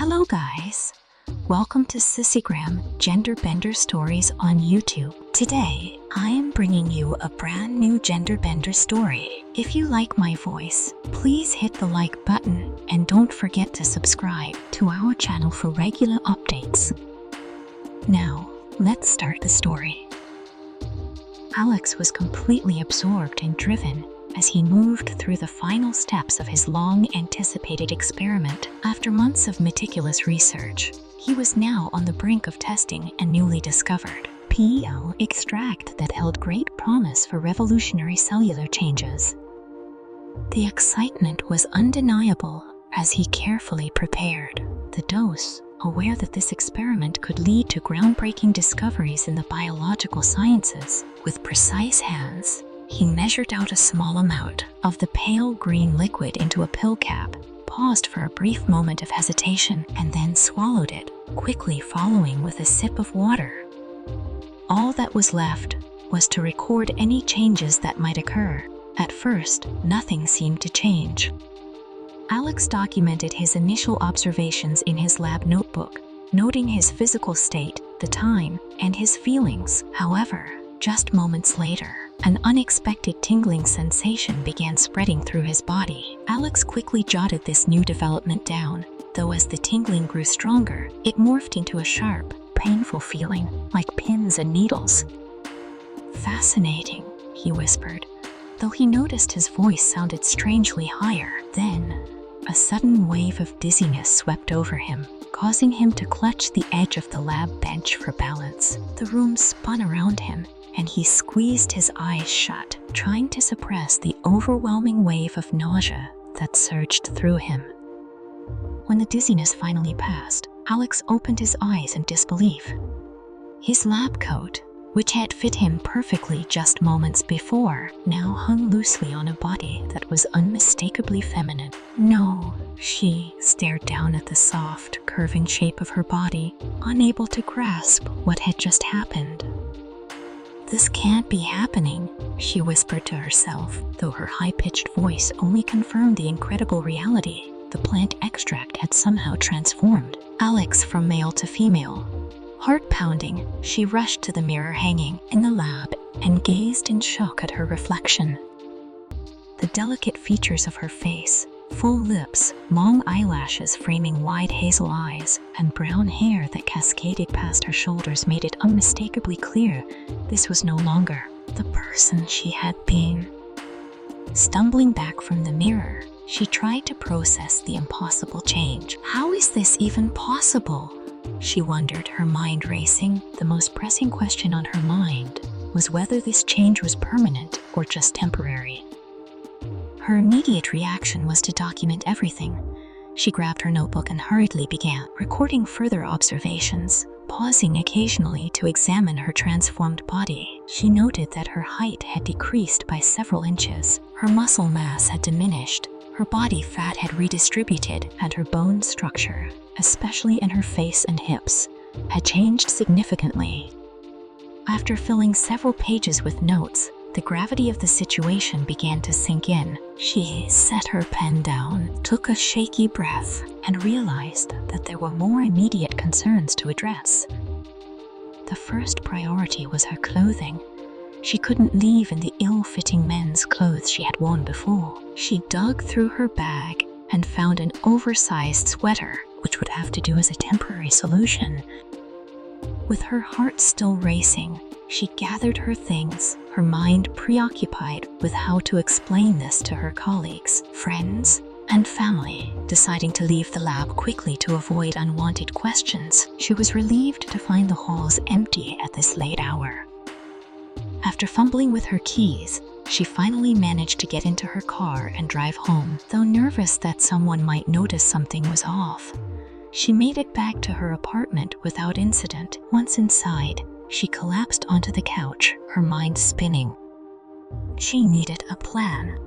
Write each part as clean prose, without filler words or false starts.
Hello guys! Welcome to Sissygram Genderbender Stories on YouTube. Today, I am bringing you a brand new genderbender story. If you like my voice, please hit the like button and don't forget to subscribe to our channel for regular updates. Now, let's start the story. Alex was completely absorbed and driven as he moved through the final steps of his long-anticipated experiment. After months of meticulous research, he was now on the brink of testing a newly discovered PL extract that held great promise for revolutionary cellular changes. The excitement was undeniable as he carefully prepared the dose, aware that this experiment could lead to groundbreaking discoveries in the biological sciences. With precise hands, he measured out a small amount of the pale green liquid into a pill cap, paused for a brief moment of hesitation, and then swallowed it, quickly following with a sip of water. All that was left was to record any changes that might occur. At first, nothing seemed to change. Alex documented his initial observations in his lab notebook, noting his physical state, the time, and his feelings. However, just moments later, an unexpected tingling sensation began spreading through his body. Alex quickly jotted this new development down, though as the tingling grew stronger, it morphed into a sharp, painful feeling, like pins and needles. "Fascinating," he whispered, though he noticed his voice sounded strangely higher. Then, a sudden wave of dizziness swept over him, causing him to clutch the edge of the lab bench for balance. The room spun around him, and he squeezed his eyes shut, trying to suppress the overwhelming wave of nausea that surged through him. When the dizziness finally passed, Alex opened his eyes in disbelief. His lab coat, which had fit him perfectly just moments before, now hung loosely on a body that was unmistakably feminine. "No," she stared down at the soft, curving shape of her body, unable to grasp what had just happened. "This can't be happening," she whispered to herself, though her high-pitched voice only confirmed the incredible reality. The plant extract had somehow transformed Alex from male to female. Heart pounding, she rushed to the mirror hanging in the lab and gazed in shock at her reflection. The delicate features of her face, full lips, long eyelashes framing wide hazel eyes, and brown hair that cascaded past her shoulders made it unmistakably clear this was no longer the person she had been. Stumbling back from the mirror, she tried to process the impossible change. How is this even possible? She wondered, her mind racing. The most pressing question on her mind was whether this change was permanent or just temporary. Her immediate reaction was to document everything. She grabbed her notebook and hurriedly began recording further observations, pausing occasionally to examine her transformed body. She noted that her height had decreased by several inches, her muscle mass had diminished, her body fat had redistributed, and her bone structure, especially in her face and hips, had changed significantly. After filling several pages with notes, the gravity of the situation began to sink in. She set her pen down, took a shaky breath, and realized that there were more immediate concerns to address. The first priority was her clothing. She couldn't leave in the ill-fitting men's clothes she had worn before. She dug through her bag and found an oversized sweater, which would have to do as a temporary solution. With her heart still racing, she gathered her things, her mind preoccupied with how to explain this to her colleagues, friends, and family. Deciding to leave the lab quickly to avoid unwanted questions, she was relieved to find the halls empty at this late hour. After fumbling with her keys, she finally managed to get into her car and drive home. Though nervous that someone might notice something was off, she made it back to her apartment without incident. Once inside, she collapsed onto the couch, her mind spinning. She needed a plan.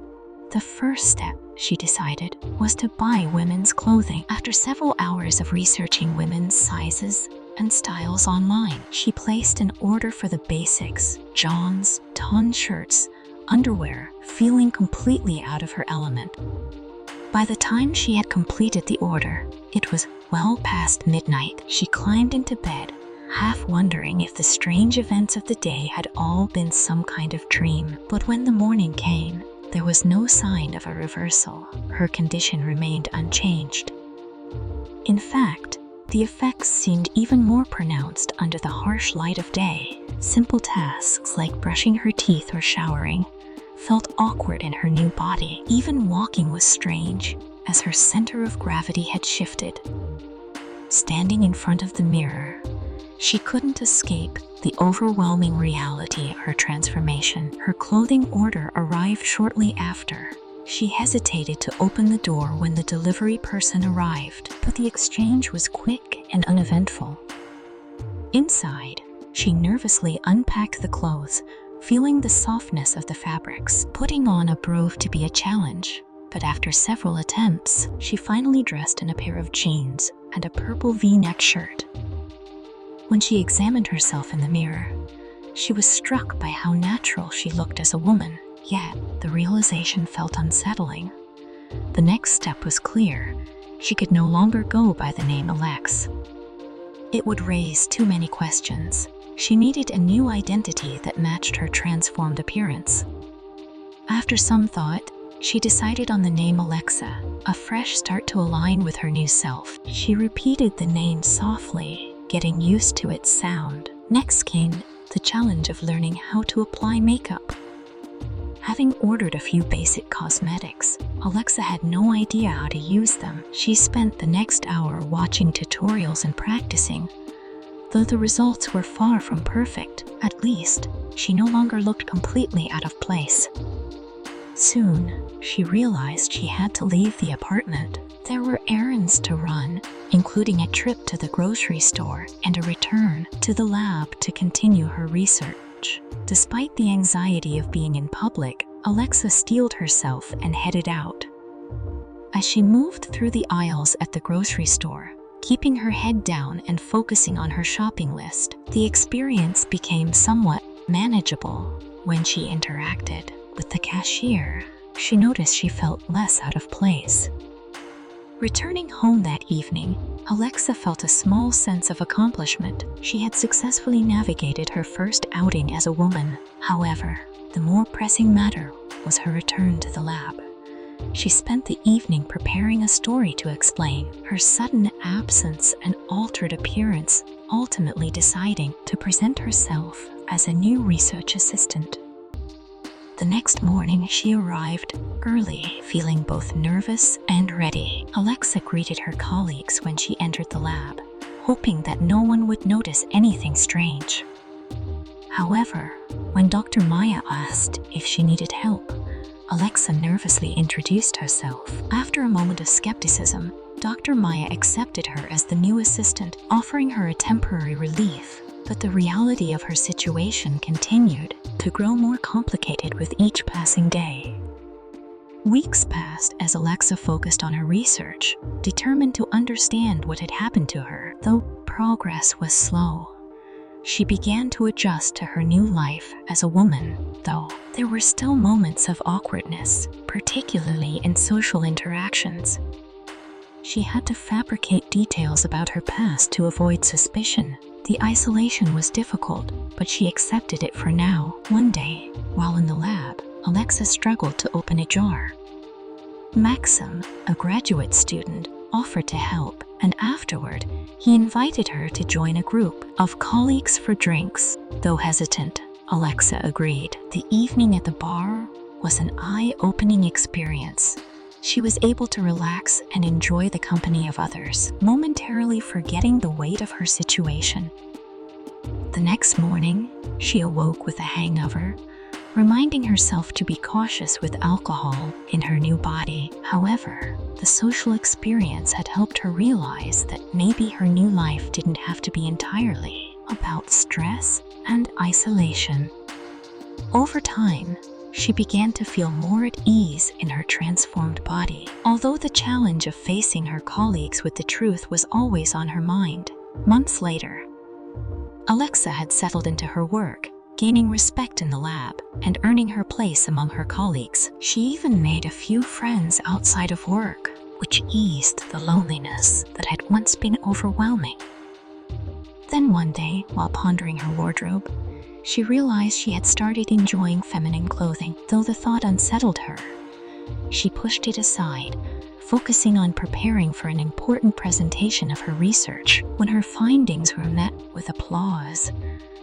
The first step, she decided, was to buy women's clothing. After several hours of researching women's sizes and styles online, she placed an order for the basics: johns, ton shirts, underwear, feeling completely out of her element. By the time she had completed the order, it was well past midnight. She climbed into bed, half wondering if the strange events of the day had all been some kind of dream. But when the morning came, there was no sign of a reversal. Her condition remained unchanged. In fact, the effects seemed even more pronounced under the harsh light of day. Simple tasks like brushing her teeth or showering felt awkward in her new body. Even walking was strange, as her center of gravity had shifted. Standing in front of the mirror, she couldn't escape the overwhelming reality of her transformation. Her clothing order arrived shortly after. She hesitated to open the door when the delivery person arrived, but the exchange was quick and uneventful. Inside, she nervously unpacked the clothes, feeling the softness of the fabrics. Putting on a proved to be a challenge, but after several attempts, she finally dressed in a pair of jeans and a purple V-neck shirt. When she examined herself in the mirror, she was struck by how natural she looked as a woman. Yet, the realization felt unsettling. The next step was clear. She could no longer go by the name Alex. It would raise too many questions. She needed a new identity that matched her transformed appearance. After some thought, she decided on the name Alexa, a fresh start to align with her new self. She repeated the name softly, getting used to its sound. Next came the challenge of learning how to apply makeup. Having ordered a few basic cosmetics, Alexa had no idea how to use them. She spent the next hour watching tutorials and practicing. Though the results were far from perfect, at least, she no longer looked completely out of place. Soon, she realized she had to leave the apartment. There were errands to run, including a trip to the grocery store and a return to the lab to continue her research. Despite the anxiety of being in public, Alexa steeled herself and headed out. As she moved through the aisles at the grocery store, keeping her head down and focusing on her shopping list, the experience became somewhat manageable. When she interacted with the cashier, she noticed she felt less out of place. Returning home that evening, Alexa felt a small sense of accomplishment. She had successfully navigated her first outing as a woman. However, the more pressing matter was her return to the lab. She spent the evening preparing a story to explain her sudden absence and altered appearance, ultimately deciding to present herself as a new research assistant. The next morning, she arrived early, feeling both nervous and ready. Alexa greeted her colleagues when she entered the lab, hoping that no one would notice anything strange. However, when Dr. Maya asked if she needed help, Alexa nervously introduced herself. After a moment of skepticism, Dr. Maya accepted her as the new assistant, offering her a temporary relief. But the reality of her situation continued to grow more complicated with each passing day. Weeks passed as Alexa focused on her research, determined to understand what had happened to her. Though progress was slow, she began to adjust to her new life as a woman. Though there were still moments of awkwardness, particularly in social interactions. She had to fabricate details about her past to avoid suspicion. The isolation was difficult, but she accepted it for now. One day, while in the lab, Alexa struggled to open a jar. Maxim, a graduate student, offered to help, and afterward, he invited her to join a group of colleagues for drinks. Though hesitant, Alexa agreed. The evening at the bar was an eye-opening experience. She was able to relax and enjoy the company of others, momentarily forgetting the weight of her situation. The next morning, she awoke with a hangover, reminding herself to be cautious with alcohol in her new body. However, the social experience had helped her realize that maybe her new life didn't have to be entirely about stress and isolation. Over time, she began to feel more at ease in her transformed body. Although the challenge of facing her colleagues with the truth was always on her mind, months later, Alexa had settled into her work, gaining respect in the lab and earning her place among her colleagues. She even made a few friends outside of work, which eased the loneliness that had once been overwhelming. Then one day, while pondering her wardrobe, she realized she had started enjoying feminine clothing. Though the thought unsettled her, she pushed it aside, focusing on preparing for an important presentation of her research. When her findings were met with applause,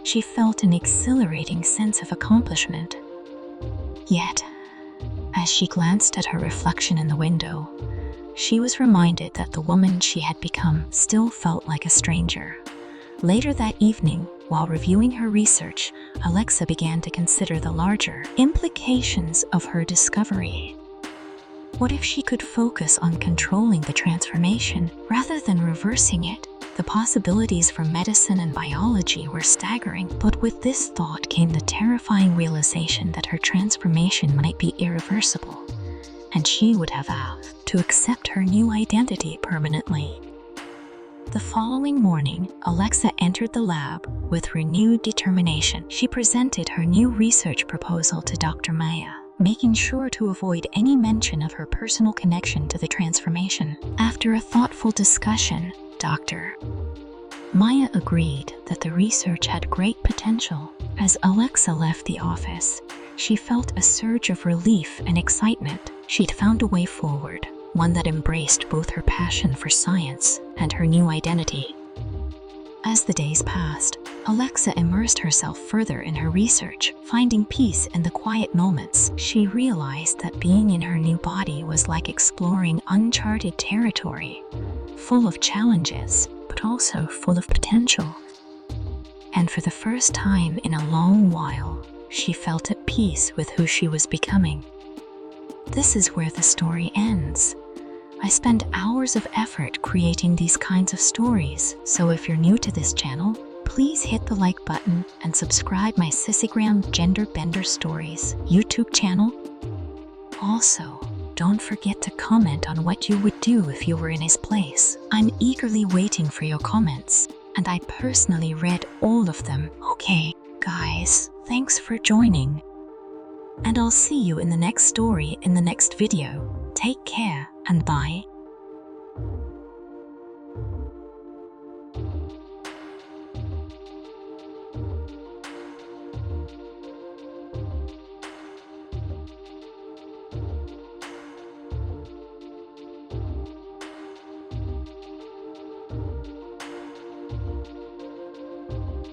she felt an exhilarating sense of accomplishment. Yet, as she glanced at her reflection in the window, she was reminded that the woman she had become still felt like a stranger. Later that evening, while reviewing her research, Alexa began to consider the larger implications of her discovery. What if she could focus on controlling the transformation rather than reversing it? The possibilities for medicine and biology were staggering, but with this thought came the terrifying realization that her transformation might be irreversible, and she would have to accept her new identity permanently. The following morning, Alexa entered the lab with renewed determination. She presented her new research proposal to Dr. Maya, making sure to avoid any mention of her personal connection to the transformation. After a thoughtful discussion, Dr. Maya agreed that the research had great potential. As Alexa left the office, she felt a surge of relief and excitement. She'd found a way forward, one that embraced both her passion for science and her new identity. As the days passed, Alexa immersed herself further in her research, finding peace in the quiet moments. She realized that being in her new body was like exploring uncharted territory, full of challenges, but also full of potential. And for the first time in a long while, she felt at peace with who she was becoming. This is where the story ends. I spend hours of effort creating these kinds of stories, so if you're new to this channel, please hit the like button and subscribe my Sissygram Genderbender Stories YouTube channel. Also, don't forget to comment on what you would do if you were in his place. I'm eagerly waiting for your comments, and I personally read all of them. Okay, guys, thanks for joining. And I'll see you in the next story in the next video. Take care and bye.